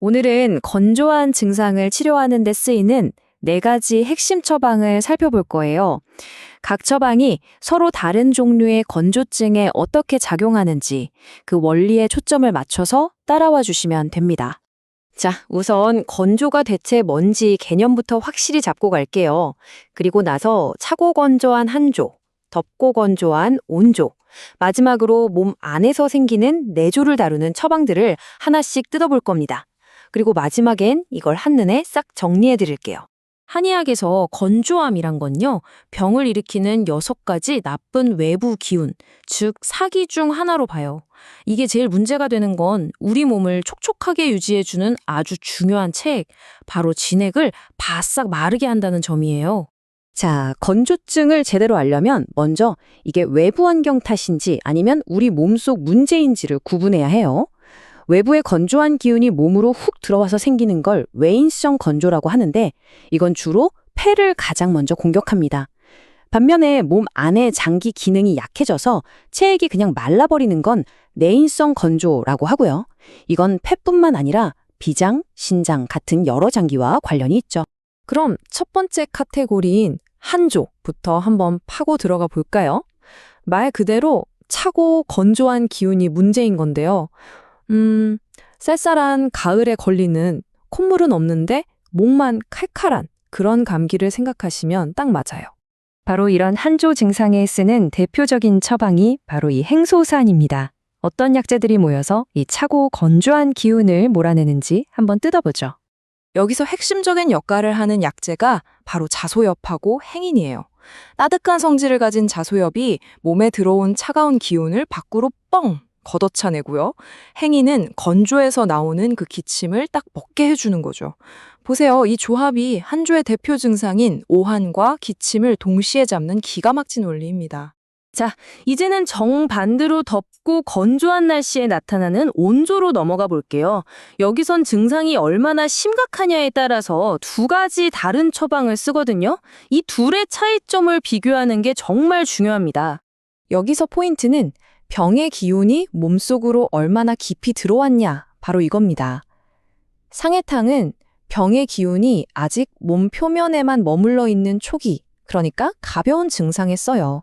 오늘은 건조한 증상을 치료하는 데 쓰이는 4가지 핵심 처방을 살펴볼 거예요. 각 처방이 서로 다른 종류의 건조증에 어떻게 작용하는지 그 원리에 초점을 맞춰서 따라와 주시면 됩니다. 자, 우선 건조가 대체 뭔지 개념부터 확실히 잡고 갈게요. 그리고 나서 차고 건조한 한조, 덥고 건조한 온조, 마지막으로 몸 안에서 생기는 내조를 다루는 처방들을 하나씩 뜯어볼 겁니다. 그리고 마지막엔 이걸 한눈에 싹 정리해 드릴게요. 한의학에서 건조함이란 건요, 병을 일으키는 6가지 나쁜 외부 기운, 즉 사기 중 하나로 봐요. 이게 제일 문제가 되는 건 우리 몸을 촉촉하게 유지해주는 아주 중요한 책, 바로 진액을 바싹 마르게 한다는 점이에요. 자, 건조증을 제대로 알려면 먼저 이게 외부 환경 탓인지 아니면 우리 몸속 문제인지를 구분해야 해요. 외부의 건조한 기운이 몸으로 훅 들어와서 생기는 걸 외인성 건조라고 하는데 이건 주로 폐를 가장 먼저 공격합니다. 반면에 몸 안의 장기 기능이 약해져서 체액이 그냥 말라버리는 건 내인성 건조라고 하고요. 이건 폐뿐만 아니라 비장, 신장 같은 여러 장기와 관련이 있죠. 그럼 첫 번째 카테고리인 한조부터 한번 파고 들어가 볼까요? 말 그대로 차고 건조한 기운이 문제인 건데요. 쌀쌀한 가을에 걸리는 콧물은 없는데 목만 칼칼한 그런 감기를 생각하시면 딱 맞아요. 바로 이런 한조 증상에 쓰는 대표적인 처방이 바로 이 행소산입니다. 어떤 약재들이 모여서 이 차고 건조한 기운을 몰아내는지 한번 뜯어보죠. 여기서 핵심적인 역할을 하는 약재가 바로 자소엽하고 행인이에요. 따뜻한 성질을 가진 자소엽이 몸에 들어온 차가운 기운을 밖으로 뻥 걷어차내고요. 행인은 건조해서 나오는 그 기침을 딱 먹게 해주는 거죠. 보세요. 이 조합이 한조의 대표 증상인 오한과 기침을 동시에 잡는 기가 막힌 원리입니다. 자, 이제는 정반대로 덥고 건조한 날씨에 나타나는 온조로 넘어가 볼게요. 여기선 증상이 얼마나 심각하냐에 따라서 2가지 다른 처방을 쓰거든요. 이 둘의 차이점을 비교하는 게 정말 중요합니다. 여기서 포인트는 병의 기운이 몸속으로 얼마나 깊이 들어왔냐, 바로 이겁니다. 상해탕은 병의 기운이 아직 몸 표면에만 머물러 있는 초기, 그러니까 가벼운 증상에 써요.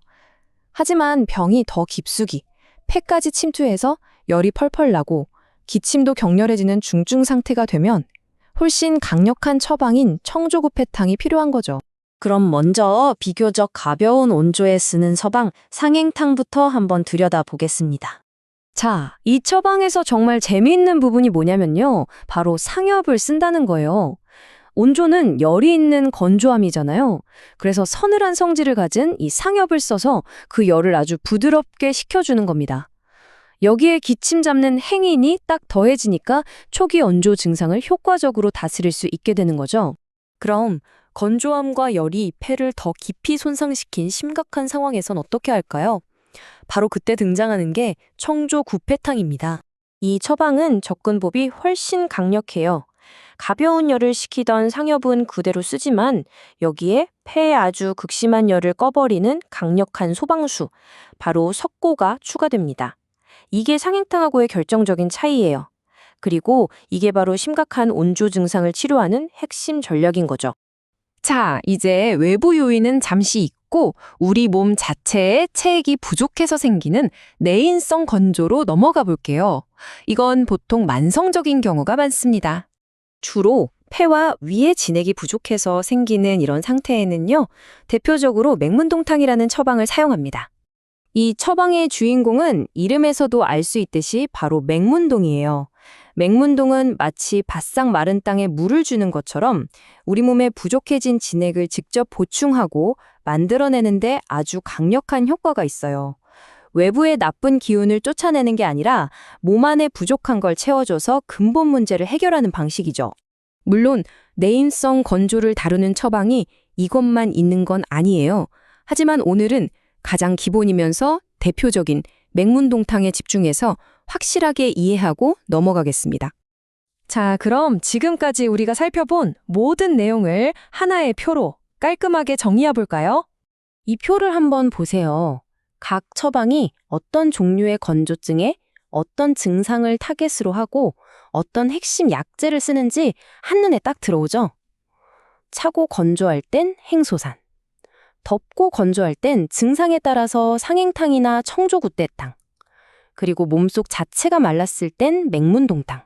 하지만 병이 더 깊숙이, 폐까지 침투해서 열이 펄펄 나고 기침도 격렬해지는 중증 상태가 되면 훨씬 강력한 처방인 청조구패탕이 필요한 거죠. 그럼 먼저 비교적 가벼운 온조에 쓰는 처방 상행탕부터 한번 들여다보겠습니다. 자, 이 처방에서 정말 재미있는 부분이 뭐냐면요. 바로 상엽을 쓴다는 거예요. 온조는 열이 있는 건조함이잖아요. 그래서 서늘한 성질을 가진 이 상엽을 써서 그 열을 아주 부드럽게 식혀주는 겁니다. 여기에 기침 잡는 행인이 딱 더해지니까 초기 온조 증상을 효과적으로 다스릴 수 있게 되는 거죠. 그럼 건조함과 열이 폐를 더 깊이 손상시킨 심각한 상황에선 어떻게 할까요? 바로 그때 등장하는 게 청조구패탕입니다. 이 처방은 접근법이 훨씬 강력해요. 가벼운 열을 식히던 상엽은 그대로 쓰지만 여기에 폐에 아주 극심한 열을 꺼버리는 강력한 소방수, 바로 석고가 추가됩니다. 이게 상행탕하고의 결정적인 차이예요. 그리고 이게 바로 심각한 온조 증상을 치료하는 핵심 전략인 거죠. 자, 이제 외부 요인은 잠시 잊고 우리 몸 자체의 체액이 부족해서 생기는 내인성 건조로 넘어가 볼게요. 이건 보통 만성적인 경우가 많습니다. 주로 폐와 위의 진액이 부족해서 생기는 이런 상태에는요, 대표적으로 맹문동탕이라는 처방을 사용합니다. 이 처방의 주인공은 이름에서도 알 수 있듯이 바로 맹문동이에요. 맹문동은 마치 바싹 마른 땅에 물을 주는 것처럼 우리 몸에 부족해진 진액을 직접 보충하고 만들어내는데 아주 강력한 효과가 있어요. 외부의 나쁜 기운을 쫓아내는 게 아니라 몸 안에 부족한 걸 채워줘서 근본 문제를 해결하는 방식이죠. 물론 내인성 건조를 다루는 처방이 이것만 있는 건 아니에요. 하지만 오늘은 가장 기본이면서 대표적인 맹문동탕에 집중해서 확실하게 이해하고 넘어가겠습니다. 자, 그럼 지금까지 우리가 살펴본 모든 내용을 하나의 표로 깔끔하게 정리해 볼까요? 이 표를 한번 보세요. 각 처방이 어떤 종류의 건조증에 어떤 증상을 타겟으로 하고 어떤 핵심 약재를 쓰는지 한눈에 딱 들어오죠. 차고 건조할 땐 행소산, 덥고 건조할 땐 증상에 따라서 상행탕이나 청조구대탕, 그리고 몸속 자체가 말랐을 땐 맹문동탕.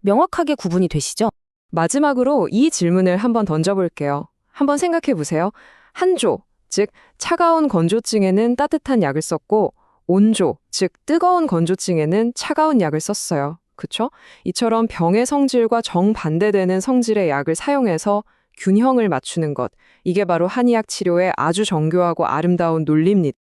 명확하게 구분이 되시죠? 마지막으로 이 질문을 한번 던져볼게요. 한번 생각해 보세요. 한조, 즉 차가운 건조증에는 따뜻한 약을 썼고 온조, 즉 뜨거운 건조증에는 차가운 약을 썼어요. 그쵸? 이처럼 병의 성질과 정반대되는 성질의 약을 사용해서 균형을 맞추는 것. 이게 바로 한의학 치료의 아주 정교하고 아름다운 논리입니다.